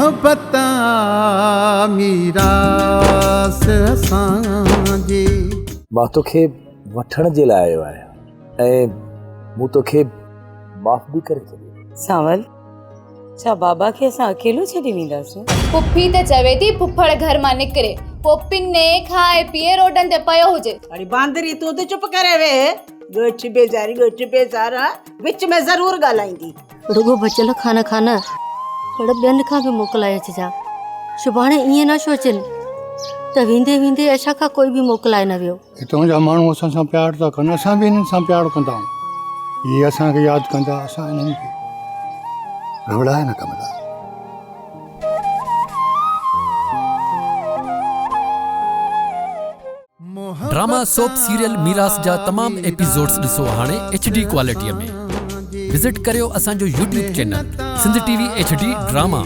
मोहब्बत मीरास असांजे। मां तोखे वठण जे लाइ आयो आहियां ऐं मूं तोखे माफ़ बि करे छॾियो। सावल, छा बाबा खे असां अकेलो छॾे वेंदासीं? पुफी त चवे थी पुफड़ घर मां निकिरे, पोपिन ने खाए पीए रोडनि ते पियो हुजे। अरे बांदरी तूं त चुप करे वे। ॻोठ बेज़ारा विच में ज़रूर ॻाल्हाईंदी। रुगो बचियल खाना खाना पर ॿियनि खां बि मोकिलाए अचिजा। सुभाणे ईअं न सोचनि त वेंदे वेंदे असां खां कोई बि मोकिलाए न वियो। हितां जा माण्हू असां सां प्यार था कनि, असां बि हिननि सां प्यार कंदा आहियूं। इहे असांखे यादि कंदा, असां हिननि खे घबराए न कंदा। ड्रामा सोप सीरियल मीरास जा तमाम एपिसोड्स ॾिसो हाणे HD क्वालिटीअ में। विजिट करियो असांजो YouTube channel Sindh TV HD drama.